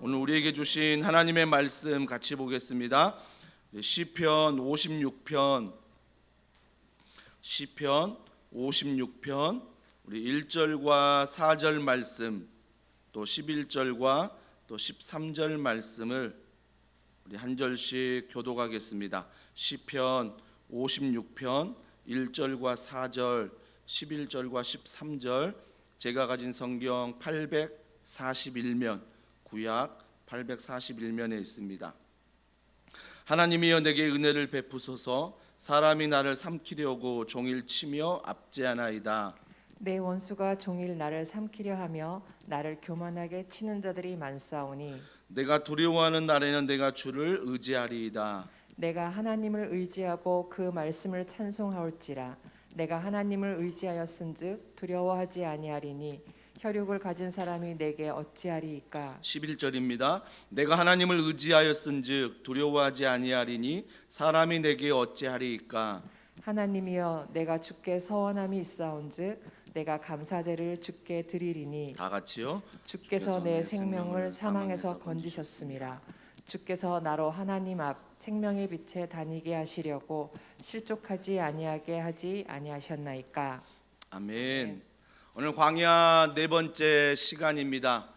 오늘 우리에게 주신 하나님의 말씀 같이 보겠습니다. 시편 56편 우리 1절과 4절 말씀, 또 11절과 또 13절 말씀을 우리 한 절씩 교독하겠습니다. 시편 56편 1절과 4절, 11절과 13절, 제가 가진 성경 841면, 구약 841면에 있습니다. 하나님이여 내게 은혜를 베푸소서. 사람이 나를 삼키려고 종일 치며 압제하나이다. 내 원수가 종일 나를 삼키려 하며 나를 교만하게 치는 자들이 많사오니 내가 두려워하는 날에는 내가 주를 의지하리이다. 내가 하나님을 의지하고 그 말씀을 찬송하올지라. 내가 하나님을 의지하였은즉 두려워하지 아니하리니 혈육을 가진 사람이 내게 어찌하리이까. 11절입니다. 내가 하나님을 의지하였은즉 두려워하지 아니하리니 사람이 내게 어찌하리이까. 하나님이여 내가 주께 서원함이 있사온즉 내가 감사제를 주께 드리리니 다 같이요. 주께서 내 생명을 사망에서 건지셨음이라. 주께서 나로 하나님 앞 생명의 빛에 다니게 하시려고 실족하지 아니하게 하지 아니하셨나이까. 아멘. 오늘 광야 네 번째 시간입니다.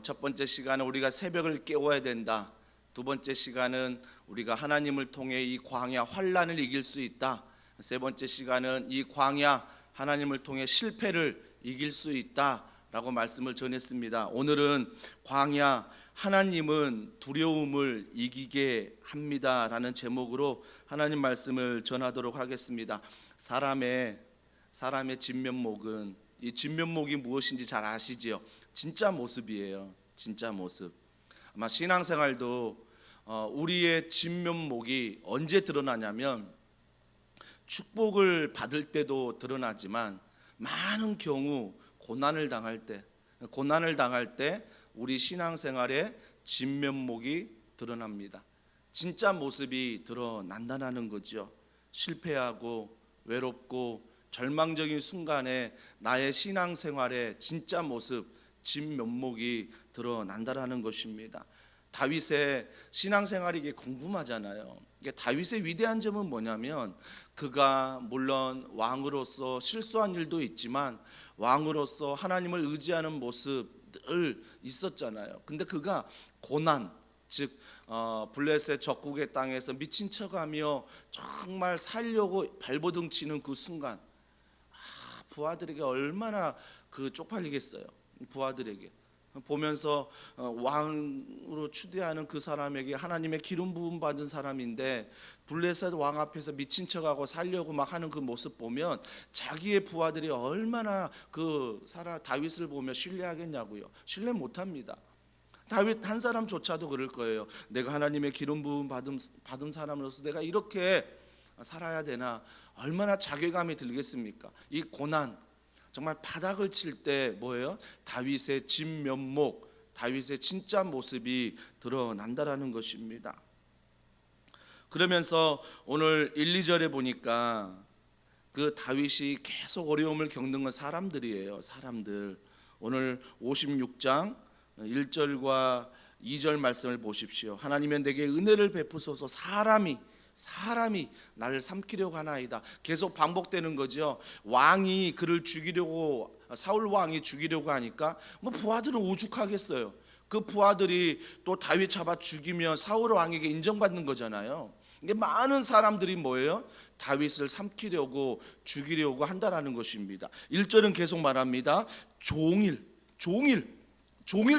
첫 번째 시간은 우리가 새벽을 깨워야 된다. 두 번째 시간은 우리가 하나님을 통해 이 광야 환란을 이길 수 있다. 세 번째 시간은 이 광야 하나님을 통해 실패를 이길 수 있다라고 말씀을 전했습니다. 오늘은 광야 하나님은 두려움을 이기게 합니다라는 제목으로 하나님 말씀을 전하도록 하겠습니다. 사람의 진면목은, 이 진면목이 무엇인지 잘 아시지요? 진짜 모습이에요. 진짜 모습. 아마 신앙생활도 우리의 진면목이 언제 드러나냐면 축복을 받을 때도 드러나지만 많은 경우 고난을 당할 때 우리 신앙생활의 진면목이 드러납니다. 진짜 모습이 드러난다는 거죠. 실패하고 외롭고 절망적인 순간에 나의 신앙생활의 진짜 모습, 진면목이 드러난다는 것입니다. 다윗의 신앙생활이 이게 궁금하잖아요. 다윗의 위대한 점은 뭐냐면 그가 물론 왕으로서 실수한 일도 있지만 왕으로서 하나님을 의지하는 모습을 있었잖아요. 근데 그가 고난, 즉 블레셋 적국의 땅에서 미친 척하며 정말 살려고 발버둥 치는 그 순간, 부하들에게 얼마나 그 쪽팔리겠어요. 부하들에게 보면서 왕으로 추대하는 그 사람에게 하나님의 기름 부음 받은 사람인데 블레셋 왕 앞에서 미친 척하고 살려고 막 하는 그 모습 보면 자기의 부하들이 얼마나 그 다윗을 보며 신뢰하겠냐고요. 신뢰 못합니다. 다윗 한 사람조차도 그럴 거예요. 내가 하나님의 기름 부음 받은 사람으로서 내가 이렇게 살아야 되나, 얼마나 자괴감이 들겠습니까? 이 고난, 정말 바닥을 칠 때 뭐예요? 다윗의 진면목, 다윗의 진짜 모습이 드러난다라는 것입니다. 그러면서 오늘 1, 2절에 보니까 그 다윗이 계속 어려움을 겪는 건 사람들이에요. 사람들. 오늘 56장 1절과 2절 말씀을 보십시오. 하나님은 내게 은혜를 베푸소서. 사람이 나를 삼키려고 하나이다. 계속 반복되는 거죠. 왕이 그를 죽이려고, 사울 왕이 죽이려고 하니까 뭐 부하들은 오죽하겠어요. 그 부하들이 또 다윗 잡아 죽이면 사울 왕에게 인정받는 거잖아요. 이게 많은 사람들이 뭐예요? 다윗을 삼키려고 죽이려고 한다라는 것입니다. 1절은 계속 말합니다. 종일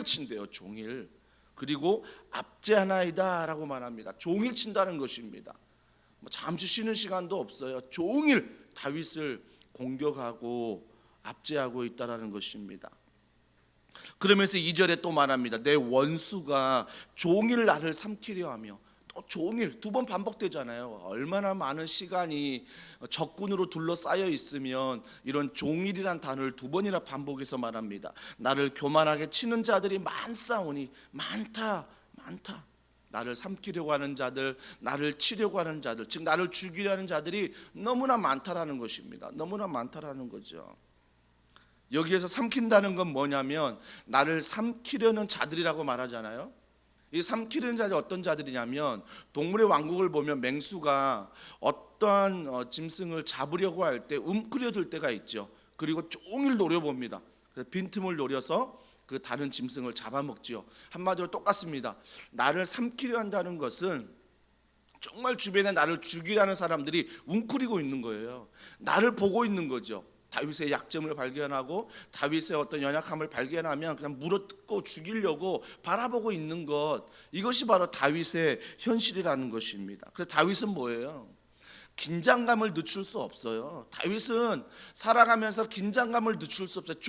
친대요. 종일. 그리고 압제하나이다 라고 말합니다. 종일 친다는 것입니다. 잠시 쉬는 시간도 없어요. 종일 다윗을 공격하고 압제하고 있다라는 것입니다. 그러면서 2절에 또 말합니다. 내 원수가 종일 나를 삼키려 하며, 또 종일 두 번 반복되잖아요. 얼마나 많은 시간이 적군으로 둘러싸여 있으면 이런 종일이란 단어를 두 번이나 반복해서 말합니다. 나를 교만하게 치는 자들이 많사오니, 많다. 나를 삼키려고 하는 자들, 나를 치려고 하는 자들, 즉 나를 죽이려 하는 자들이 너무나 많다라는 것입니다. 너무나 많다라는 거죠. 여기에서 삼킨다는 건 뭐냐면 나를 삼키려는 자들이라고 말하잖아요. 이 삼키려는 자들이 어떤 자들이냐면 동물의 왕국을 보면 맹수가 어떠한 짐승을 잡으려고 할 때 움츠려들 때가 있죠. 그리고 종일 노려봅니다. 그래서 빈틈을 노려서 그 다른 짐승을 잡아먹지요. 한마디로 똑같습니다. 나를 삼키려 한다는 것은 정말 주변에 나를 죽이려는 사람들이 웅크리고 있는 거예요. 나를 보고 있는 거죠. 다윗의 약점을 발견하고 다윗의 어떤 연약함을 발견하면 그냥 물어뜯고 죽이려고 바라보고 있는 것, 이것이 바로 다윗의 현실이라는 것입니다. 그래서 다윗은 뭐예요? 긴장감을 늦출 수 없어요. 다윗은 살아가면서 긴장감을 늦출 수 없어요.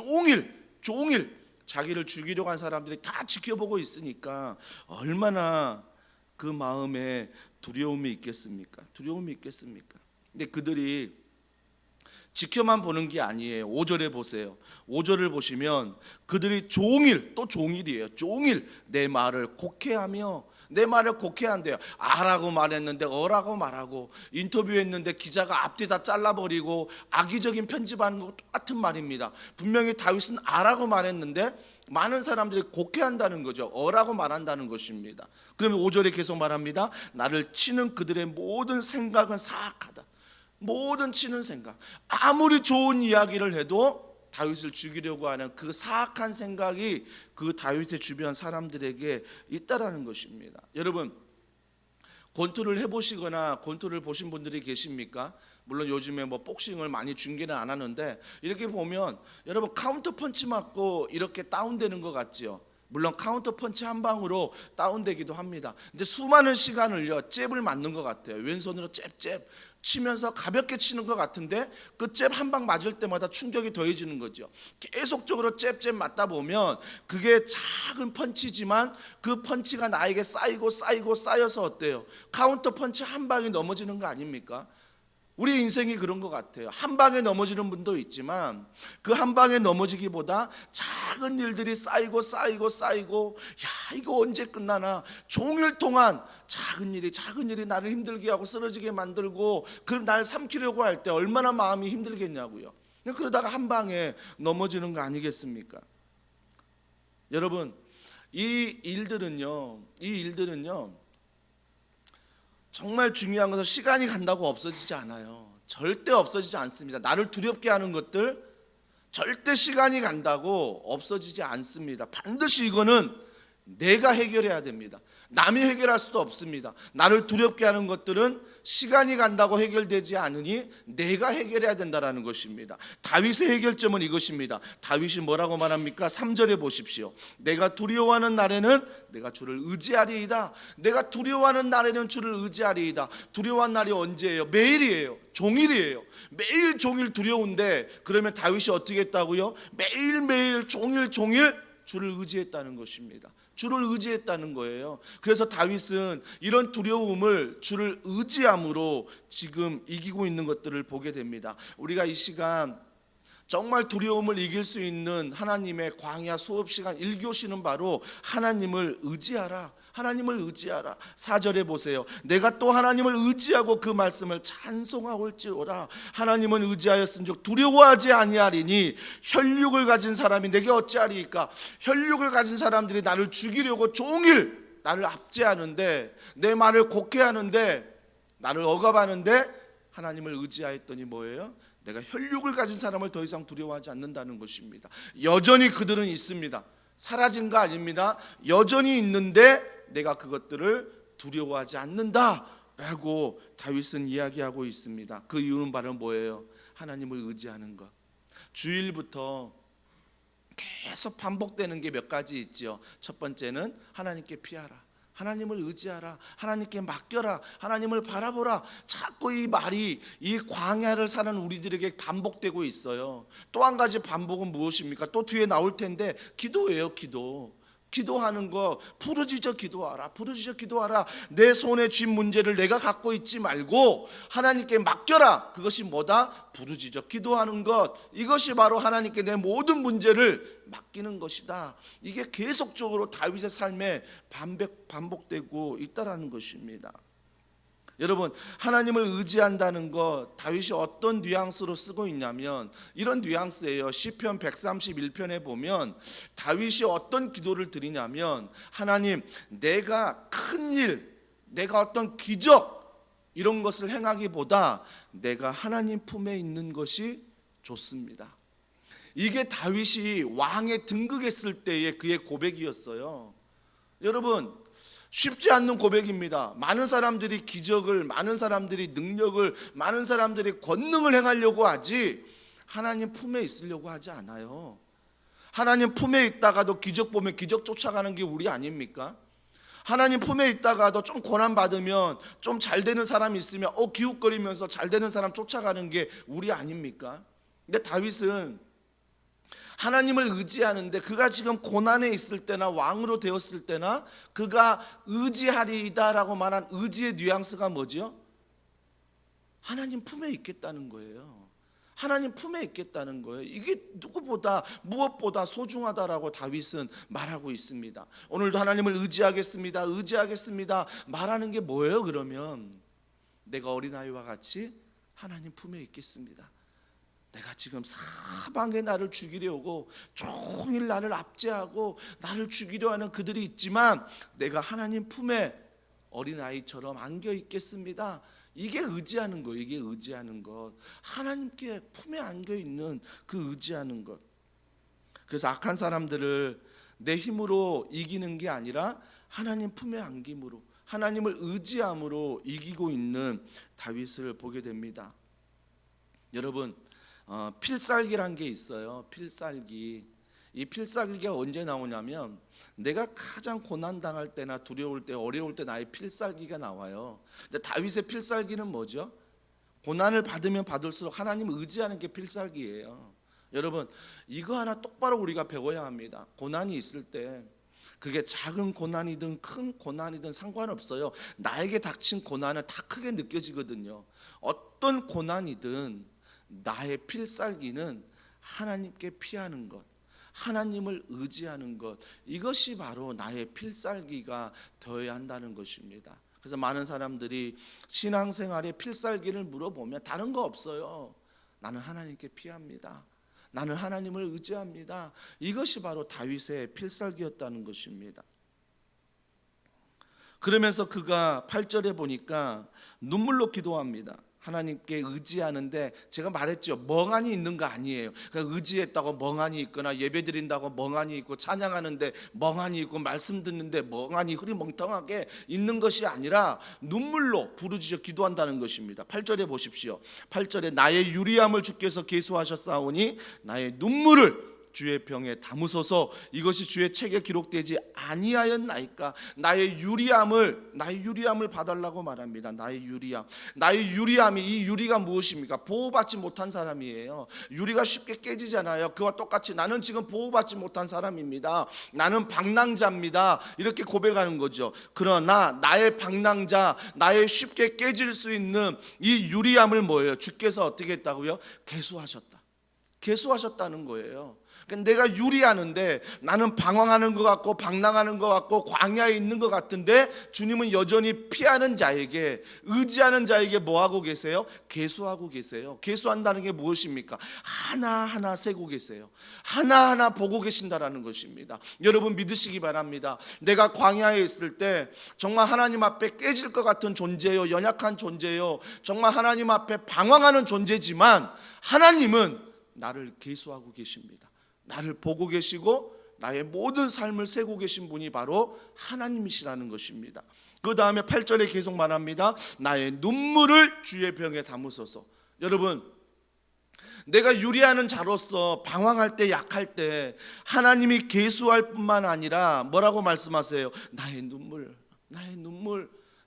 종일 자기를 죽이려고 한 사람들이 다 지켜보고 있으니까 얼마나 그 마음에 두려움이 있겠습니까? 두려움이 있겠습니까? 근데 그들이 지켜만 보는 게 아니에요. 5절에 보세요. 5절을 보시면 그들이 종일이에요. 종일 내 말을 곡해하며, 내 말을 곡해한대요. 아라고 말했는데 어라고 말하고, 인터뷰했는데 기자가 앞뒤 다 잘라버리고 악의적인 편집하는 거 똑같은 말입니다. 분명히 다윗은 아라고 말했는데 많은 사람들이 곡해한다는 거죠. 어라고 말한다는 것입니다. 그러면 5절에 계속 말합니다. 나를 치는 그들의 모든 생각은 사악하다. 모든 치는 생각, 아무리 좋은 이야기를 해도 다윗을 죽이려고 하는 그 사악한 생각이 그 다윗의 주변 사람들에게 있다라는 것입니다. 여러분, 권투를 해보시거나 권투를 보신 분들이 계십니까? 물론 요즘에 뭐 복싱을 많이 중계는 안 하는데 이렇게 보면 여러분 카운터 펀치 맞고 이렇게 다운되는 것 같지요? 물론 카운터 펀치 한 방으로 다운되기도 합니다. 근데 수많은 시간을요 잽을 맞는 것 같아요. 왼손으로 잽 치면서 가볍게 치는 것 같은데 그 잽 한 방 맞을 때마다 충격이 더해지는 거죠. 계속적으로 잽 맞다 보면 그게 작은 펀치지만 그 펀치가 나에게 쌓여서 어때요? 카운터 펀치 한 방에 넘어지는 거 아닙니까? 우리 인생이 그런 것 같아요. 한 방에 넘어지는 분도 있지만 그 한 방에 넘어지기보다 작은 일들이 쌓이고 야 이거 언제 끝나나, 종일 동안 작은 일이 나를 힘들게 하고 쓰러지게 만들고 그럼 날 삼키려고 할 때 얼마나 마음이 힘들겠냐고요. 그러다가 한 방에 넘어지는 거 아니겠습니까? 여러분, 이 일들은요 정말 중요한 것은 시간이 간다고 없어지지 않아요. 절대 없어지지 않습니다. 나를 두렵게 하는 것들 절대 시간이 간다고 없어지지 않습니다. 반드시 이거는 내가 해결해야 됩니다. 남이 해결할 수도 없습니다. 나를 두렵게 하는 것들은 시간이 간다고 해결되지 않으니 내가 해결해야 된다는 것입니다. 다윗의 해결점은 이것입니다. 다윗이 뭐라고 말합니까? 3절에 보십시오. 내가 두려워하는 날에는 내가 주를 의지하리이다. 내가 두려워하는 날에는 주를 의지하리이다. 두려워한 날이 언제예요? 매일이에요. 종일이에요. 매일 종일 두려운데 그러면 다윗이 어떻게 했다고요? 매일매일 종일 주를 의지했다는 것입니다. 주를 의지했다는 거예요. 그래서 다윗은 이런 두려움을 주를 의지함으로 지금 이기고 있는 것들을 보게 됩니다. 우리가 이 시간 정말 두려움을 이길 수 있는 하나님의 광야 수업 시간 1교시는 바로 하나님을 의지하라. 하나님을 의지하라. 4절에 보세요. 내가 또 하나님을 의지하고 그 말씀을 찬송하올지어다. 하나님은 의지하였은즉 두려워하지 아니하리니 혈육을 가진 사람이 내게 어찌하리이까. 혈육을 가진 사람들이 나를 죽이려고 종일 나를 압제하는데, 내 말을 곡해하는데, 나를 억압하는데 하나님을 의지하였더니 뭐예요? 내가 혈육을 가진 사람을 더 이상 두려워하지 않는다는 것입니다. 여전히 그들은 있습니다. 사라진 거 아닙니다. 여전히 있는데 내가 그것들을 두려워하지 않는다라고 다윗은 이야기하고 있습니다. 그 이유는 바로 뭐예요? 하나님을 의지하는 것. 주일부터 계속 반복되는 게 몇 가지 있죠. 첫 번째는 하나님께 피하라. 하나님을 의지하라. 하나님께 맡겨라. 하나님을 바라보라. 자꾸 이 말이 이 광야를 사는 우리들에게 반복되고 있어요. 또 한 가지 반복은 무엇입니까? 또 뒤에 나올 텐데 기도예요. 기도하는 거, 부르짖어 기도하라. 내 손에 쥔 문제를 내가 갖고 있지 말고 하나님께 맡겨라. 그것이 뭐다? 부르짖어 기도하는 것. 이것이 바로 하나님께 내 모든 문제를 맡기는 것이다. 이게 계속적으로 다윗의 삶에 반복되고 있다라는 것입니다. 여러분, 하나님을 의지한다는 거 다윗이 어떤 뉘앙스로 쓰고 있냐면 이런 뉘앙스예요. 시편 131편에 보면 다윗이 어떤 기도를 드리냐면, 하나님, 내가 큰 일, 내가 어떤 기적 이런 것을 행하기보다 내가 하나님 품에 있는 것이 좋습니다. 이게 다윗이 왕에 등극했을 때의 그의 고백이었어요. 여러분, 쉽지 않는 고백입니다. 많은 사람들이 기적을, 많은 사람들이 능력을, 많은 사람들이 권능을 행하려고 하지 하나님 품에 있으려고 하지 않아요. 하나님 품에 있다가도 기적 보면 기적 쫓아가는 게 우리 아닙니까? 하나님 품에 있다가도 좀 고난 받으면 좀 잘 되는 사람이 있으면 기웃거리면서 잘 되는 사람 쫓아가는 게 우리 아닙니까? 근데 다윗은 하나님을 의지하는데, 그가 지금 고난에 있을 때나 왕으로 되었을 때나 그가 의지하리이다라고 말한 의지의 뉘앙스가 뭐죠? 하나님 품에 있겠다는 거예요. 하나님 품에 있겠다는 거예요. 이게 누구보다 무엇보다 소중하다라고 다윗은 말하고 있습니다. 오늘도 하나님을 의지하겠습니다, 의지하겠습니다 말하는 게 뭐예요? 그러면 내가 어린아이와 같이 하나님 품에 있겠습니다. 내가 지금 사방에 나를 죽이려고 종일 나를 압제하고 나를 죽이려 하는 그들이 있지만 내가 하나님 품에 어린아이처럼 안겨 있겠습니다. 이게 의지하는 거예요. 이게 의지하는 것. 하나님께 품에 안겨 있는 그 의지하는 것. 그래서 악한 사람들을 내 힘으로 이기는 게 아니라 하나님 품에 안김으로, 하나님을 의지함으로 이기고 있는 다윗을 보게 됩니다. 여러분, 필살기란 게 있어요. 필살기. 이 필살기가 언제 나오냐면 내가 가장 고난당할 때나 두려울 때, 어려울 때 나의 필살기가 나와요. 근데 다윗의 필살기는 뭐죠? 고난을 받으면 받을수록 하나님 의지하는 게 필살기예요. 여러분, 이거 하나 똑바로 우리가 배워야 합니다. 고난이 있을 때, 그게 작은 고난이든 큰 고난이든 상관없어요. 나에게 닥친 고난은 다 크게 느껴지거든요. 어떤 고난이든 나의 필살기는 하나님께 피하는 것, 하나님을 의지하는 것, 이것이 바로 나의 필살기가 되어야 한다는 것입니다. 그래서 많은 사람들이 신앙생활의 필살기를 물어보면 다른 거 없어요. 나는 하나님께 피합니다, 나는 하나님을 의지합니다. 이것이 바로 다윗의 필살기였다는 것입니다. 그러면서 그가 8절에 보니까 눈물로 기도합니다. 하나님께 의지하는데, 제가 말했죠, 멍하니 있는 거 아니에요. 그러니까 의지했다고 멍하니 있거나 예배드린다고 멍하니 있고 찬양하는데 멍하니 있고 말씀 듣는데 멍하니 흐리멍텅하게 있는 것이 아니라 눈물로 부르짖어 기도한다는 것입니다. 8절에 보십시오. 8절에 나의 유리함을 주께서 계수하셨사오니 나의 눈물을 주의 병에 담으소서. 이것이 주의 책에 기록되지 아니하였나이까. 나의 유리함을 봐달라고 말합니다. 나의 유리함이, 이 유리가 무엇입니까? 보호받지 못한 사람이에요. 유리가 쉽게 깨지잖아요. 그와 똑같이 나는 지금 보호받지 못한 사람입니다. 나는 방랑자입니다. 이렇게 고백하는 거죠. 그러나 나의 방랑자, 나의 쉽게 깨질 수 있는 이 유리함을 뭐예요? 주께서 어떻게 했다고요? 계수하셨다는 거예요. 내가 유리하는데 나는 방황하는 것 같고 방랑하는 것 같고 광야에 있는 것 같은데 주님은 여전히 피하는 자에게, 의지하는 자에게 뭐 하고 계세요? 계수하고 계세요. 계수한다는 게 무엇입니까? 하나하나 세고 계세요. 하나하나 보고 계신다라는 것입니다. 여러분 믿으시기 바랍니다. 내가 광야에 있을 때 정말 하나님 앞에 깨질 것 같은 존재요, 연약한 존재요, 정말 하나님 앞에 방황하는 존재지만 하나님은 나를 계수하고 계십니다. 나를 보고 계시고 나의 모든 삶을 세고 계신 분이 바로 하나님이시라는 것입니다. 그 다음에 8절에 계속 말합니다. 나의 눈물을 주의 병에 담으소서. 여러분, 내가 유리하는 자로서 방황할 때, 약할 때 하나님이 계수할 뿐만 아니라 뭐라고 말씀하세요? 나의 눈물.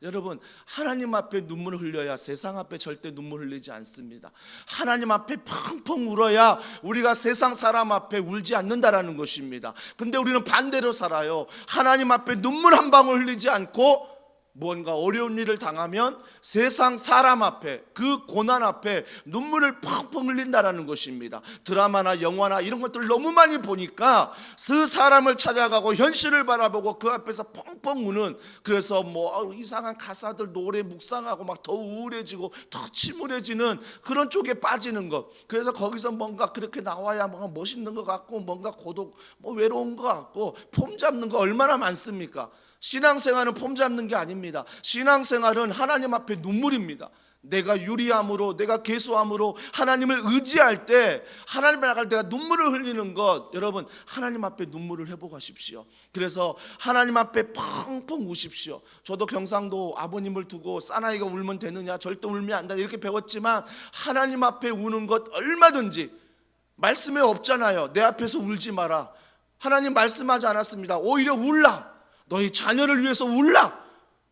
여러분, 하나님 앞에 눈물을 흘려야 세상 앞에 절대 눈물 흘리지 않습니다. 하나님 앞에 펑펑 울어야 우리가 세상 사람 앞에 울지 않는다라는 것입니다. 근데 우리는 반대로 살아요. 하나님 앞에 눈물 한 방울 흘리지 않고 뭔가 어려운 일을 당하면 세상 사람 앞에, 그 고난 앞에 눈물을 펑펑 흘린다라는 것입니다. 드라마나 영화나 이런 것들 너무 많이 보니까 그 사람을 찾아가고 현실을 바라보고 그 앞에서 펑펑 우는, 그래서 뭐 이상한 가사들 노래 묵상하고 막 더 우울해지고 더 침울해지는 그런 쪽에 빠지는 것. 그래서 거기서 뭔가 그렇게 나와야 뭔가 멋있는 것 같고, 뭔가 고독, 뭐 외로운 것 같고, 폼 잡는 거 얼마나 많습니까? 신앙생활은 폼 잡는 게 아닙니다. 신앙생활은 하나님 앞에 눈물입니다. 내가 유리함으로, 내가 계수함으로 하나님을 의지할 때, 하나님을 나갈 때가 눈물을 흘리는 것, 여러분 하나님 앞에 눈물을 회복하십시오. 그래서 하나님 앞에 펑펑 우십시오. 저도 경상도 아버님을 두고 사나이가 울면 되느냐, 절대 울면 안 된다 이렇게 배웠지만, 하나님 앞에 우는 것 얼마든지, 말씀에 없잖아요. 내 앞에서 울지 마라. 하나님 말씀하지 않았습니다. 오히려 울라. 너희 자녀를 위해서 울라.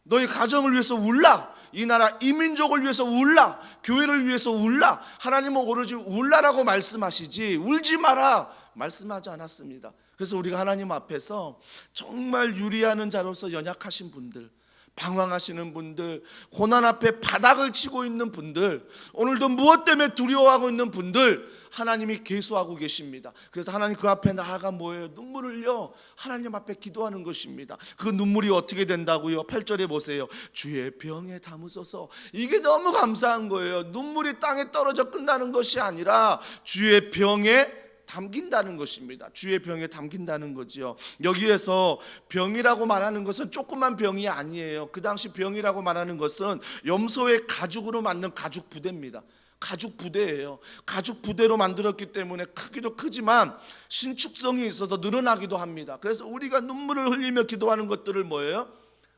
너희 가정을 위해서 울라. 이 나라 이민족을 위해서 울라. 교회를 위해서 울라. 하나님은 오로지 울라라고 말씀하시지 울지 마라 말씀하지 않았습니다. 그래서 우리가 하나님 앞에서 정말 유리하는 자로서 연약하신 분들, 방황하시는 분들, 고난 앞에 바닥을 치고 있는 분들, 오늘도 무엇 때문에 두려워하고 있는 분들, 하나님이 계수하고 계십니다. 그래서 하나님 그 앞에 나아가 뭐예요? 눈물을 흘려 하나님 앞에 기도하는 것입니다. 그 눈물이 어떻게 된다고요? 8절에 보세요. 주의 병에 담으소서. 이게 너무 감사한 거예요. 눈물이 땅에 떨어져 끝나는 것이 아니라 주의 병에 담긴다는 것입니다. 주의 병에 담긴다는 거지요. 여기에서 병이라고 말하는 것은 조그만 병이 아니에요. 그 당시 병이라고 말하는 것은 염소의 가죽으로 만든 가죽 부대입니다. 가죽 부대예요. 가죽 부대로 만들었기 때문에 크기도 크지만 신축성이 있어서 늘어나기도 합니다. 그래서 우리가 눈물을 흘리며 기도하는 것들을 뭐예요?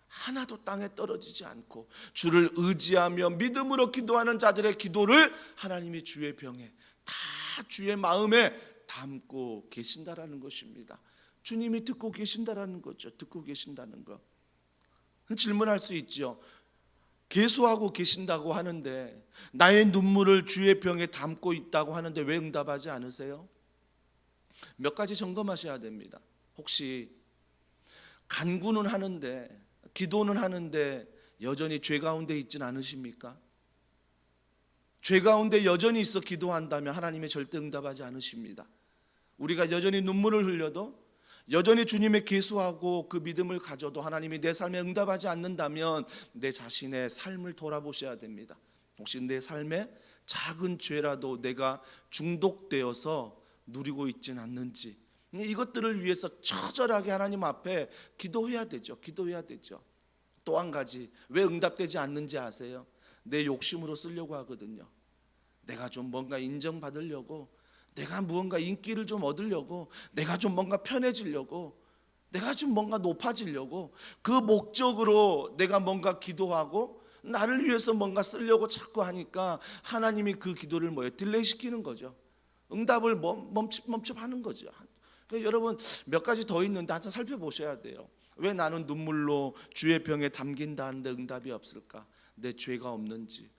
하나도 땅에 떨어지지 않고 주를 의지하며 믿음으로 기도하는 자들의 기도를 하나님이 주의 병에, 다 주의 마음에 담고 계신다라는 것입니다. 주님이 듣고 계신다라는 거죠. 듣고 계신다는 거. 질문할 수 있죠. 계수하고 계신다고 하는데, 나의 눈물을 주의 병에 담고 있다고 하는데 왜 응답하지 않으세요? 몇 가지 점검하셔야 됩니다. 혹시 간구는 하는데, 기도는 하는데 여전히 죄 가운데 있진 않으십니까? 죄 가운데 여전히 있어 기도한다면 하나님이 절대 응답하지 않으십니다. 우리가 여전히 눈물을 흘려도, 여전히 주님의 계수하고 그 믿음을 가져도 하나님이 내 삶에 응답하지 않는다면 내 자신의 삶을 돌아보셔야 됩니다. 혹시 내 삶에 작은 죄라도 내가 중독되어서 누리고 있진 않는지, 이것들을 위해서 처절하게 하나님 앞에 기도해야 되죠. 기도해야 되죠. 또 한 가지, 왜 응답되지 않는지 아세요? 내 욕심으로 쓰려고 하거든요. 내가 좀 뭔가 인정받으려고, 내가 무언가 인기를 좀 얻으려고, 내가 좀 뭔가 편해지려고, 내가 좀 뭔가 높아지려고, 그 목적으로 내가 뭔가 기도하고 나를 위해서 뭔가 쓰려고 자꾸 하니까 하나님이 그 기도를 뭐예요? 딜레이 시키는 거죠. 응답을 멈춤하는 거죠. 그러니까 여러분 몇 가지 더 있는데 한번 살펴보셔야 돼요. 왜 나는 눈물로 주의 병에 담긴다는데 응답이 없을까? 내 죄가 없는지,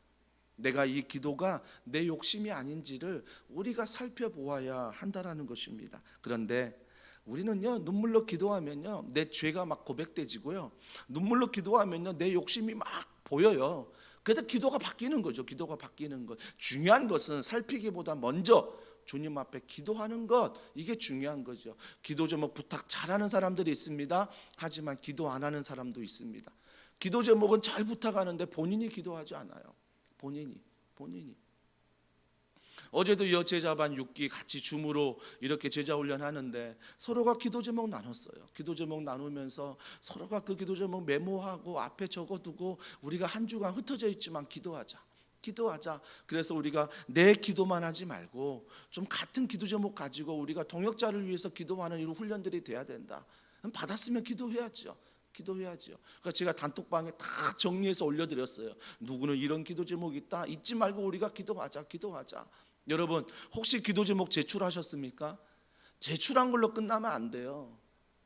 내가 이 기도가 내 욕심이 아닌지를 우리가 살펴보아야 한다라는 것입니다. 그런데 우리는요, 눈물로 기도하면요 내 죄가 막 고백되지고요, 눈물로 기도하면요 내 욕심이 막 보여요. 그래서 기도가 바뀌는 거죠. 기도가 바뀌는 것. 중요한 것은 살피기보다 먼저 주님 앞에 기도하는 것, 이게 중요한 거죠. 기도 제목 부탁 잘하는 사람들이 있습니다. 하지만 기도 안 하는 사람도 있습니다. 기도 제목은 잘 부탁하는데 본인이 기도하지 않아요. 본인이. 어제도 여제자반 6기 같이 줌으로 이렇게 제자 훈련하는데 서로가 기도 제목 나눴어요. 기도 제목 나누면서 서로가 그 기도 제목 메모하고 앞에 적어두고, 우리가 한 주간 흩어져 있지만 기도하자. 그래서 우리가 내 기도만 하지 말고 좀 같은 기도 제목 가지고 우리가 동역자를 위해서 기도하는 이런 훈련들이 돼야 된다. 받았으면 기도해야죠. 그러니까 제가 단톡방에 다 정리해서 올려드렸어요. 누구는 이런 기도 제목이 있다. 잊지 말고 우리가 기도하자. 여러분 혹시 기도 제목 제출하셨습니까? 제출한 걸로 끝나면 안 돼요.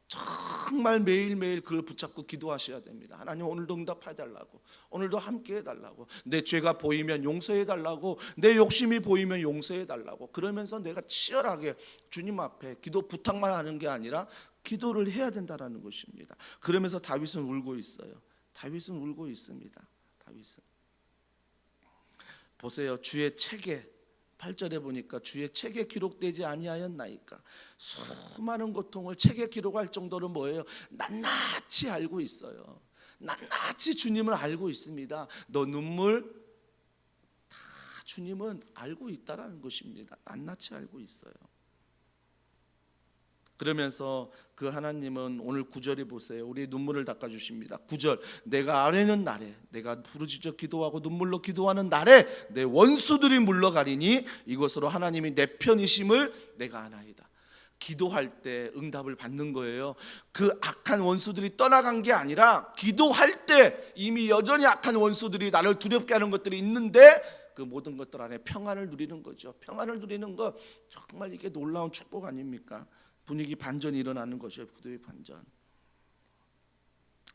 정말 매일매일 그걸 붙잡고 기도하셔야 됩니다. 하나님 오늘도 응답해달라고, 오늘도 함께 해달라고, 내 죄가 보이면 용서해달라고, 내 욕심이 보이면 용서해달라고, 그러면서 내가 치열하게 주님 앞에 기도 부탁만 하는 게 아니라 기도를 해야 된다는 것입니다. 그러면서 다윗은 울고 있어요. 다윗은 울고 있습니다. 다윗은 보세요. 주의 책에 8절에 보니까 주의 책에 기록되지 아니하였나이까. 수많은 고통을 책에 기록할 정도로 뭐예요? 낱낱이 알고 있어요. 낱낱이 주님을 알고 있습니다. 너 눈물 다 주님은 알고 있다라는 것입니다. 낱낱이 알고 있어요. 그러면서 그 하나님은 오늘 9절에 보세요. 우리의 눈물을 닦아주십니다. 9절, 내가 아뢰는 날에, 내가 부르짖어 기도하고 눈물로 기도하는 날에 내 원수들이 물러가리니 이것으로 하나님이 내 편이심을 내가 아나이다. 기도할 때 응답을 받는 거예요. 그 악한 원수들이 떠나간 게 아니라 기도할 때 이미 여전히 악한 원수들이 나를 두렵게 하는 것들이 있는데 그 모든 것들 안에 평안을 누리는 거죠. 평안을 누리는 거 정말 이게 놀라운 축복 아닙니까? 분위기 반전이 일어나는 것이에요. 기도의 반전.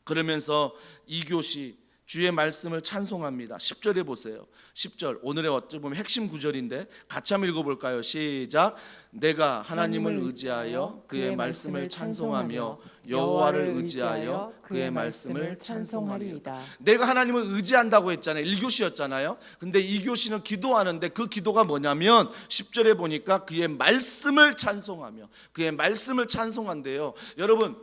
그러면서 2교시 주의 말씀을 찬송합니다. 10절에 보세요. 10절 오늘의 어찌 보면 핵심 구절인데 같이 한번 읽어볼까요? 시작. 내가 하나님을 의지하여 그의 말씀을 찬송하며 여호와를 의지하여 그의 말씀을 찬송하리이다. 내가 하나님을 의지한다고 했잖아요. 1교시였잖아요. 근데 2교시는 기도하는데 그 기도가 뭐냐면 10절에 보니까 그의 말씀을 찬송하며 그의 말씀을 찬송한대요. 여러분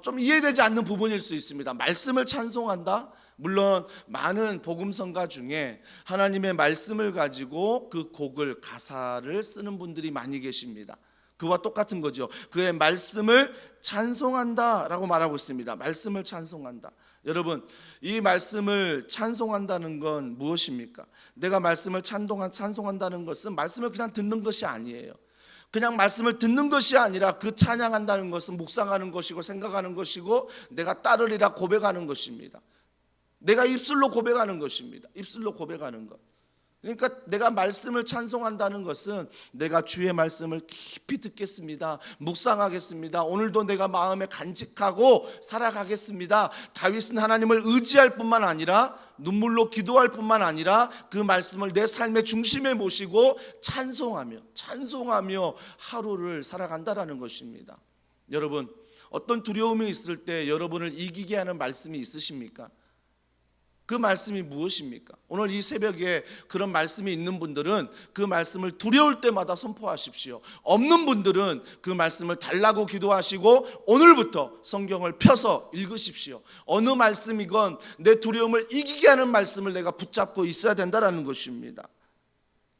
좀 이해되지 않는 부분일 수 있습니다. 말씀을 찬송한다? 물론 많은 복음성가 중에 하나님의 말씀을 가지고 그 곡을 가사를 쓰는 분들이 많이 계십니다. 그와 똑같은 거죠. 그의 말씀을 찬송한다라고 말하고 있습니다. 말씀을 찬송한다. 여러분, 이 말씀을 찬송한다는 건 무엇입니까? 내가 말씀을 찬송한다는 것은 말씀을 그냥 듣는 것이 아니에요. 그냥 말씀을 듣는 것이 아니라 그 찬양한다는 것은 묵상하는 것이고 생각하는 것이고 내가 따르리라 고백하는 것입니다. 내가 입술로 고백하는 것입니다. 입술로 고백하는 것. 그러니까 내가 말씀을 찬송한다는 것은 내가 주의 말씀을 깊이 듣겠습니다. 묵상하겠습니다. 오늘도 내가 마음에 간직하고 살아가겠습니다. 다윗은 하나님을 의지할 뿐만 아니라 눈물로 기도할 뿐만 아니라 그 말씀을 내 삶의 중심에 모시고 찬송하며 하루를 살아간다라는 것입니다. 여러분, 어떤 두려움이 있을 때 여러분을 이기게 하는 말씀이 있으십니까? 그 말씀이 무엇입니까? 오늘 이 새벽에 그런 말씀이 있는 분들은 그 말씀을 두려울 때마다 선포하십시오. 없는 분들은 그 말씀을 달라고 기도하시고 오늘부터 성경을 펴서 읽으십시오. 어느 말씀이건 내 두려움을 이기게 하는 말씀을 내가 붙잡고 있어야 된다는 것입니다.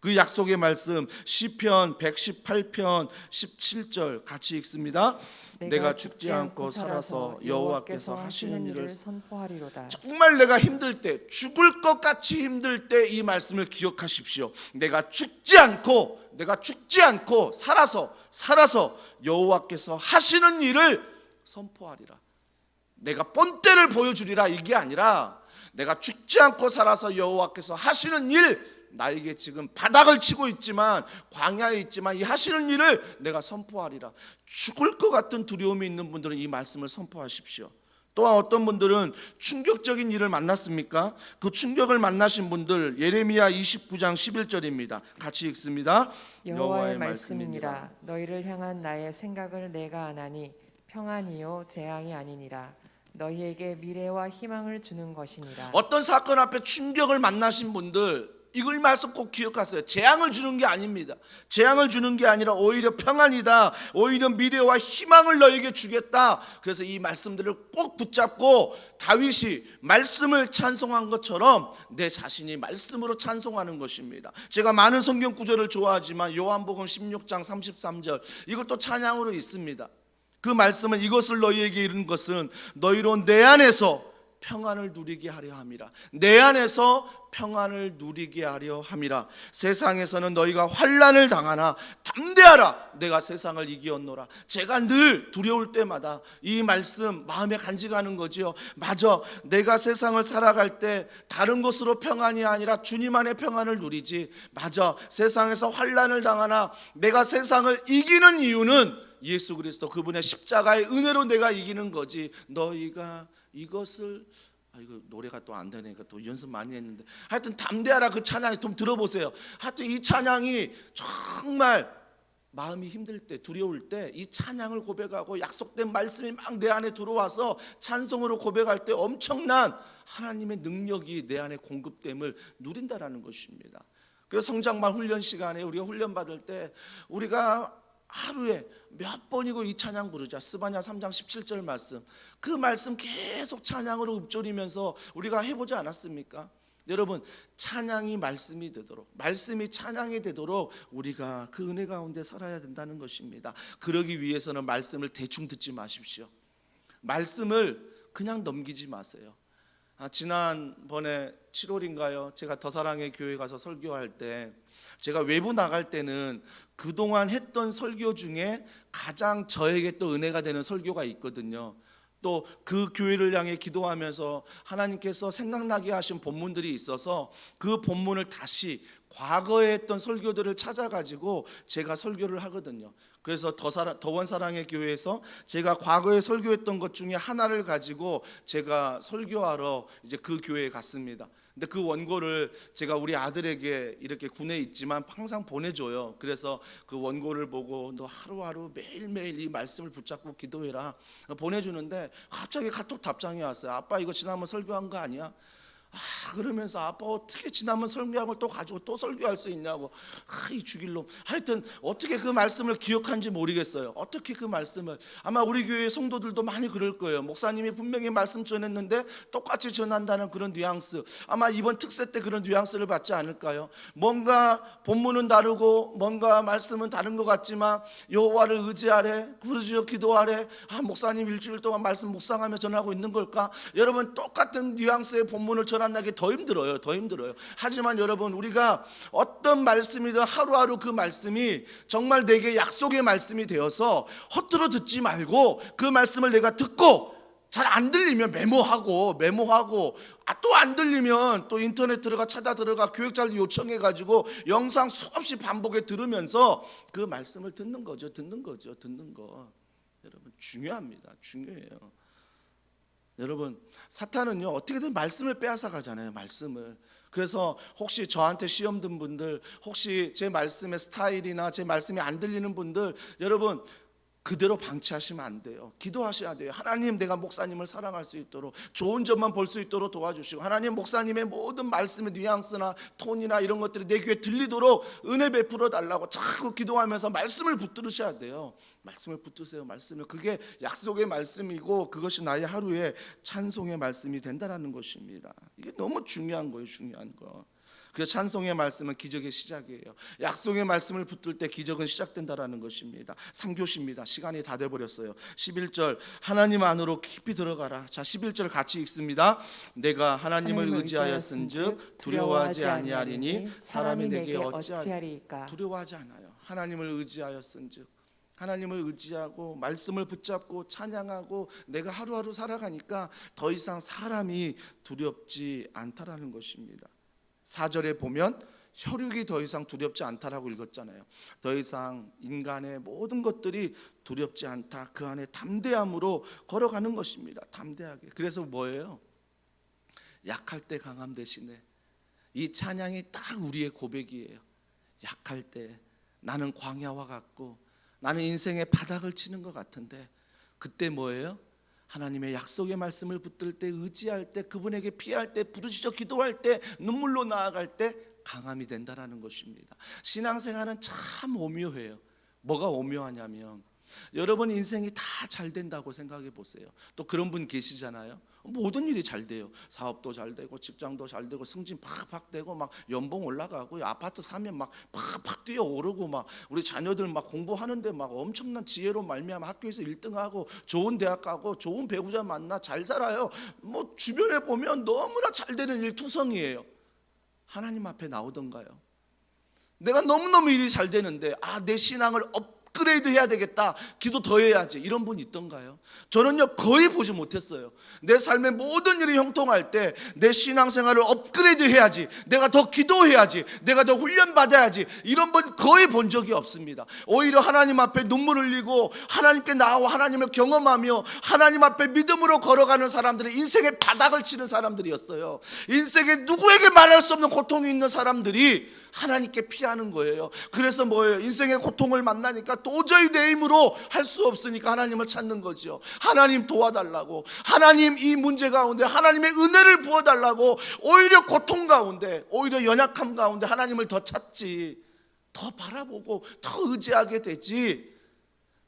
그 약속의 말씀 시편 118편 17절 같이 읽습니다. 내가 죽지 않고 살아서 여호와께서 하시는 일을 선포하리로다. 정말 내가 힘들 때, 죽을 것 같이 힘들 때 이 말씀을 기억하십시오. 내가 죽지 않고 살아서 여호와께서 하시는 일을 선포하리라. 내가 본때를 보여주리라 이게 아니라 내가 죽지 않고 살아서 여호와께서 하시는 일, 나에게 지금 바닥을 치고 있지만 광야에 있지만 이 하시는 일을 내가 선포하리라. 죽을 것 같은 두려움이 있는 분들은 이 말씀을 선포하십시오. 또한 어떤 분들은 충격적인 일을 만났습니까? 그 충격을 만나신 분들 예레미야 29장 11절입니다. 같이 읽습니다. 여호와의 말씀이니라. 너희를 향한 나의 생각을 내가 아나니 평안이요 재앙이 아니니라. 너희에게 미래와 희망을 주는 것이니라. 어떤 사건 앞에 충격을 만나신 분들 이걸 말씀 꼭 기억하세요. 재앙을 주는 게 아닙니다. 재앙을 주는 게 아니라 오히려 평안이다. 오히려 미래와 희망을 너에게 주겠다. 그래서 이 말씀들을 꼭 붙잡고 다윗이 말씀을 찬송한 것처럼 내 자신이 말씀으로 찬송하는 것입니다. 제가 많은 성경 구절을 좋아하지만 요한복음 16장 33절 이것도 찬양으로 있습니다. 그 말씀은 이것을 너희에게 이른 것은 너희로 내 안에서 평안을 누리게 하려 함이라. 내 안에서 평안을 누리게 하려 함이라. 세상에서는 너희가 환난을 당하나 담대하라. 내가 세상을 이기었노라. 제가 늘 두려울 때마다 이 말씀 마음에 간직하는 거지요. 맞아, 내가 세상을 살아갈 때 다른 것으로 평안이 아니라 주님 안에 평안을 누리지. 맞아, 세상에서 환난을 당하나 내가 세상을 이기는 이유는 예수 그리스도 그분의 십자가의 은혜로 내가 이기는 거지. 너희가 이것을 이거 노래가 또 안 되니까 또 연습 많이 했는데 하여튼 담대하라 그 찬양이 좀 들어보세요. 하여튼 이 찬양이 정말 마음이 힘들 때, 두려울 때 이 찬양을 고백하고 약속된 말씀이 막 내 안에 들어와서 찬송으로 고백할 때 엄청난 하나님의 능력이 내 안에 공급됨을 누린다라는 것입니다. 그래서 성장반 훈련 시간에 우리가 훈련 받을 때 우리가 하루에 몇 번이고 이 찬양 부르자. 스바냐 3장 17절 말씀, 그 말씀 계속 찬양으로 읊조리면서 우리가 해보지 않았습니까? 여러분, 찬양이 말씀이 되도록, 말씀이 찬양이 되도록 우리가 그 은혜 가운데 살아야 된다는 것입니다. 그러기 위해서는 말씀을 대충 듣지 마십시오. 말씀을 그냥 넘기지 마세요. 지난번에 7월인가요? 제가 더사랑의 교회 가서 설교할 때, 제가 외부 나갈 때는 그동안 했던 설교 중에 가장 저에게 또 은혜가 되는 설교가 있거든요. 또 그 교회를 향해 기도하면서 하나님께서 생각나게 하신 본문들이 있어서 그 본문을 다시 과거에 했던 설교들을 찾아가지고 제가 설교를 하거든요. 그래서 더원사랑의 교회에서 제가 과거에 설교했던 것 중에 하나를 가지고 제가 설교하러 이제 그 교회에 갔습니다. 근데 그 원고를 제가 우리 아들에게 이렇게 군에 있지만 항상 보내줘요. 그래서 그 원고를 보고 너 하루하루 매일매일 이 말씀을 붙잡고 기도해라 보내주는데 갑자기 카톡 답장이 왔어요. 아빠 이거 지난번 설교한 거 아니야? 그러면서 아빠 어떻게 지난번 설교한 걸 또 가지고 또 설교할 수 있냐고. 이 죽일 놈. 하여튼 어떻게 그 말씀을 기억한지 모르겠어요. 어떻게 그 말씀을, 아마 우리 교회 성도들도 많이 그럴 거예요. 목사님이 분명히 말씀 전했는데 똑같이 전한다는 그런 뉘앙스, 아마 이번 특세 때 그런 뉘앙스를 받지 않을까요? 뭔가 본문은 다르고 뭔가 말씀은 다른 것 같지만 여호와를 의지하래, 부르짖어 기도하래, 목사님 일주일 동안 말씀 묵상하며 전하고 있는 걸까? 여러분, 똑같은 뉘앙스의 본문을 전한다기 더 힘들어요. 더 힘들어요. 하지만 여러분, 우리가 어떤 말씀이든 하루하루 그 말씀이 정말 내게 약속의 말씀이 되어서 헛들어 듣지 말고 그 말씀을 내가 듣고 잘 안 들리면 메모하고 또 안 들리면 또 인터넷 찾아 들어가 교육자를 요청해 가지고 영상 수없이 반복해 들으면서 그 말씀을 듣는 거죠. 듣는 거. 여러분, 중요합니다. 중요해요. 여러분, 사탄은요 어떻게든 말씀을 빼앗아 가잖아요. 말씀을. 그래서 혹시 저한테 시험 든 분들, 혹시 제 말씀의 스타일이나 제 말씀이 안 들리는 분들, 여러분 그대로 방치하시면 안 돼요. 기도하셔야 돼요. 하나님, 내가 목사님을 사랑할 수 있도록, 좋은 점만 볼 수 있도록 도와주시고, 하나님 목사님의 모든 말씀의 뉘앙스나 톤이나 이런 것들이 내 귀에 들리도록 은혜 베풀어 달라고 자꾸 기도하면서 말씀을 붙들으셔야 돼요. 말씀을 붙드세요. 말씀을. 그게 약속의 말씀이고 그것이 나의 하루의 찬송의 말씀이 된다는 것입니다. 이게 너무 중요한 거예요. 중요한 거. 그래서 찬송의 말씀은 기적의 시작이에요. 약속의 말씀을 붙들 때 기적은 시작된다라는 것입니다. 3교시입니다. 시간이 다 돼버렸어요. 11절, 하나님 안으로 깊이 들어가라. 자, 11절 같이 읽습니다. 내가 하나님을 의지하였은즉 두려워하지 아니하리니 사람이 내게 어찌하리까. 두려워하지 않아요. 하나님을 의지하였은즉, 하나님을 의지하고 말씀을 붙잡고 찬양하고 내가 하루하루 살아가니까 더 이상 사람이 두렵지 않다라는 것입니다. 4절에 보면 혈육이 더 이상 두렵지 않다라고 읽었잖아요. 더 이상 인간의 모든 것들이 두렵지 않다. 그 안에 담대함으로 걸어가는 것입니다. 담대하게. 그래서 뭐예요? 약할 때 강함 대신에, 이 찬양이 딱 우리의 고백이에요. 약할 때 나는 광야와 같고 나는 인생의 바닥을 치는 것 같은데, 그때 뭐예요? 하나님의 약속의 말씀을 붙들 때, 의지할 때, 그분에게 피할 때, 부르짖어 기도할 때, 눈물로 나아갈 때 강함이 된다라는 것입니다. 신앙생활은 참 오묘해요. 뭐가 오묘하냐면, 여러분 인생이 다 잘 된다고 생각해 보세요. 또 그런 분 계시잖아요. 모든 일이 잘 돼요. 사업도 잘 되고 직장도 잘 되고 승진 팍팍 되고 막 연봉 올라가고 아파트 사면 막 팍팍 뛰어오르고 막 우리 자녀들 막 공부하는데 막 엄청난 지혜로 말미암아 학교에서 1등하고 좋은 대학 가고 좋은 배우자 만나 잘 살아요. 뭐 주변에 보면 너무나 잘 되는 일 투성이에요. 하나님 앞에 나오던가요? 내가 너무너무 일이 잘 되는데 내 신앙을 업그레이드 해야 되겠다, 기도 더 해야지, 이런 분 있던가요? 저는요 거의 보지 못했어요. 내 삶의 모든 일이 형통할 때 내 신앙생활을 업그레이드 해야지, 내가 더 기도해야지, 내가 더 훈련받아야지, 이런 분 거의 본 적이 없습니다. 오히려 하나님 앞에 눈물 흘리고 하나님께 나와 하나님을 경험하며 하나님 앞에 믿음으로 걸어가는 사람들이 인생의 바닥을 치는 사람들이었어요. 인생에 누구에게 말할 수 없는 고통이 있는 사람들이 하나님께 피하는 거예요. 그래서 뭐예요? 인생의 고통을 만나니까 도저히 내 힘으로 할 수 없으니까 하나님을 찾는 거죠. 하나님 도와달라고, 하나님 이 문제 가운데 하나님의 은혜를 부어달라고, 오히려 고통 가운데, 오히려 연약함 가운데 하나님을 더 찾지, 더 바라보고 더 의지하게 되지.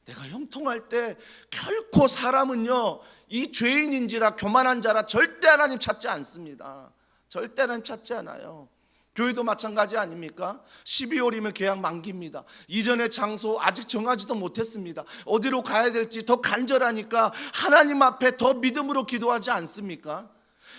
내가 형통할 때 결코 사람은요 이 죄인인지라 교만한 자라 절대 하나님 찾지 않습니다. 절대 하나님 찾지 않아요. 교회도 마찬가지 아닙니까? 12월이면 계약 만기입니다. 이전의 장소 아직 정하지도 못했습니다. 어디로 가야 될지 더 간절하니까 하나님 앞에 더 믿음으로 기도하지 않습니까?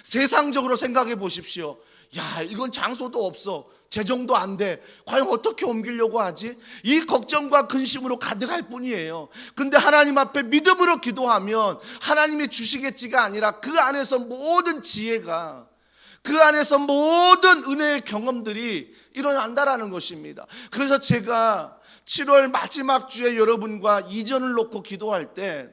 세상적으로 생각해 보십시오. 야, 이건 장소도 없어, 재정도 안 돼, 과연 어떻게 옮기려고 하지? 이 걱정과 근심으로 가득할 뿐이에요. 근데 하나님 앞에 믿음으로 기도하면 하나님이 주시겠지가 아니라 그 안에서 모든 지혜가, 그 안에서 모든 은혜의 경험들이 일어난다라는 것입니다. 그래서 제가 7월 마지막 주에 여러분과 이전을 놓고 기도할 때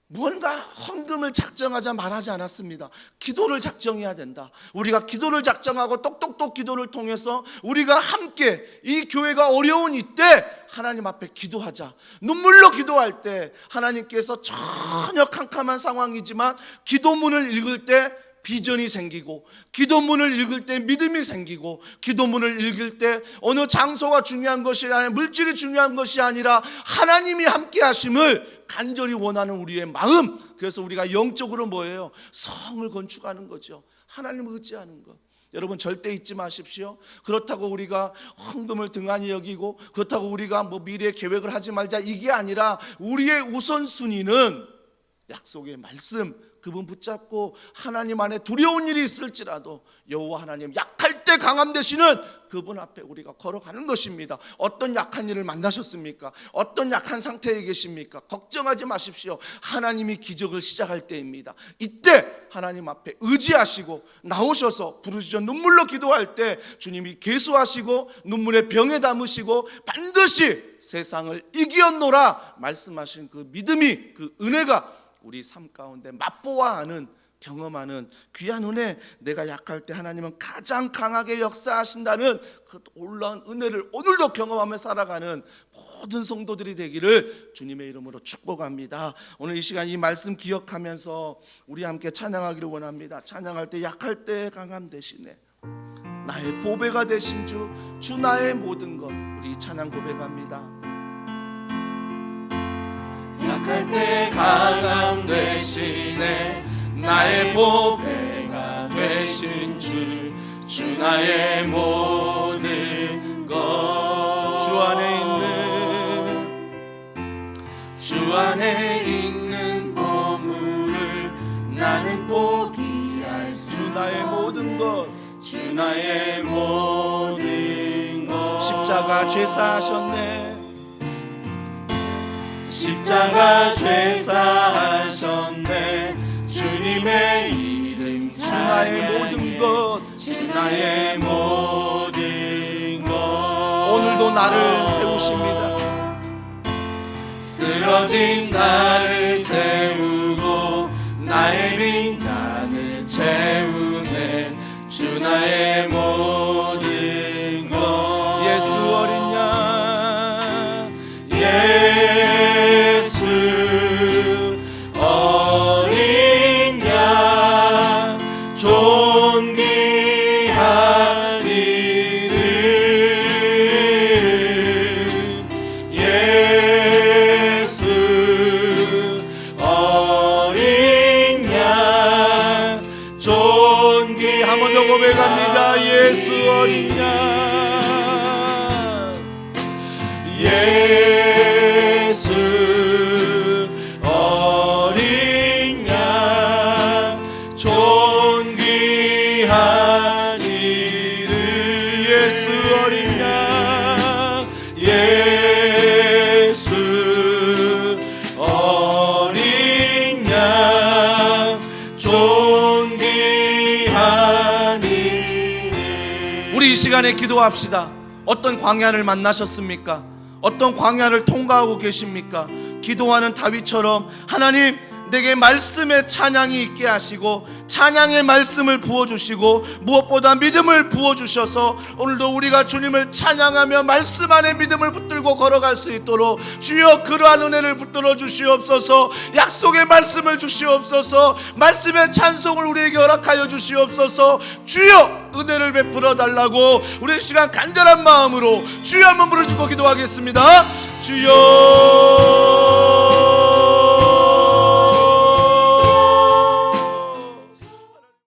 무언가 헌금을 작정하자 말하지 않았습니다. 기도를 작정해야 된다. 우리가 기도를 작정하고 똑똑똑 기도를 통해서 우리가 함께 이 교회가 어려운 이때 하나님 앞에 기도하자. 눈물로 기도할 때 하나님께서 전혀 캄캄한 상황이지만 기도문을 읽을 때 비전이 생기고, 기도문을 읽을 때 믿음이 생기고, 기도문을 읽을 때 어느 장소가 중요한 것이 아니라, 물질이 중요한 것이 아니라 하나님이 함께 하심을 간절히 원하는 우리의 마음. 그래서 우리가 영적으로 뭐예요? 성을 건축하는 거죠. 하나님을 의지하는 것. 여러분 절대 잊지 마십시오. 그렇다고 우리가 헌금을 등한히 여기고, 그렇다고 우리가 뭐 미래 계획을 하지 말자, 이게 아니라 우리의 우선순위는 약속의 말씀, 그분 붙잡고 하나님 안에 두려운 일이 있을지라도 여호와 하나님 약할 때 강함 되시는 그분 앞에 우리가 걸어가는 것입니다. 어떤 약한 일을 만나셨습니까? 어떤 약한 상태에 계십니까? 걱정하지 마십시오. 하나님이 기적을 시작할 때입니다. 이때 하나님 앞에 의지하시고 나오셔서 부르짖어 눈물로 기도할 때 주님이 계수하시고 눈물의 병에 담으시고 반드시 세상을 이기었노라 말씀하신 그 믿음이, 그 은혜가 우리 삶 가운데 맛보아하는, 경험하는 귀한 은혜, 내가 약할 때 하나님은 가장 강하게 역사하신다는 그 놀라운 은혜를 오늘도 경험하며 살아가는 모든 성도들이 되기를 주님의 이름으로 축복합니다. 오늘 이 시간 이 말씀 기억하면서 우리 함께 찬양하기를 원합니다. 찬양할 때 약할 때 강함 되시네, 나의 보배가 되신 주 나의 모든 것. 우리 찬양 고백합니다. 약할 때 강함 되시네, 나의 보배가 되신 주 나의 모든 것. 주 안에 있는 보물을 나는 포기할 수 주 나의 모든 것. 주 나의 모든 것. 십자가 죄사하셨네, 십자가 죄사하셨네, 주님의 이름 주 나의 모든 것. 주 나의 모든 것. 오늘도 나를 세우십니다. 쓰러진 나를 세우고 나의 빈잔을 채우네, 주 나의 모든 것. 예수 어린 양, 예수 어린 양 존귀한 이름, 예수 어린 양 존귀한. 한 번 더 고백합니다. 예수 어린 양, 예수 어린 양 존귀한 이름, 예수 어린 양, 예수 우리 이 시간에 기도합시다. 어떤 광야를 만나셨습니까? 어떤 광야를 통과하고 계십니까? 기도하는 다윗처럼 하나님, 내게 말씀의 찬양이 있게 하시고 찬양의 말씀을 부어주시고 무엇보다 믿음을 부어주셔서 오늘도 우리가 주님을 찬양하며 말씀 안에 믿음을 붙들고 걸어갈 수 있도록 주여 그러한 은혜를 붙들어 주시옵소서. 약속의 말씀을 주시옵소서. 말씀의 찬송을 우리에게 허락하여 주시옵소서. 주여 은혜를 베풀어 달라고 우리 시간 간절한 마음으로 주여 한번 부르짖고 기도하겠습니다. 주여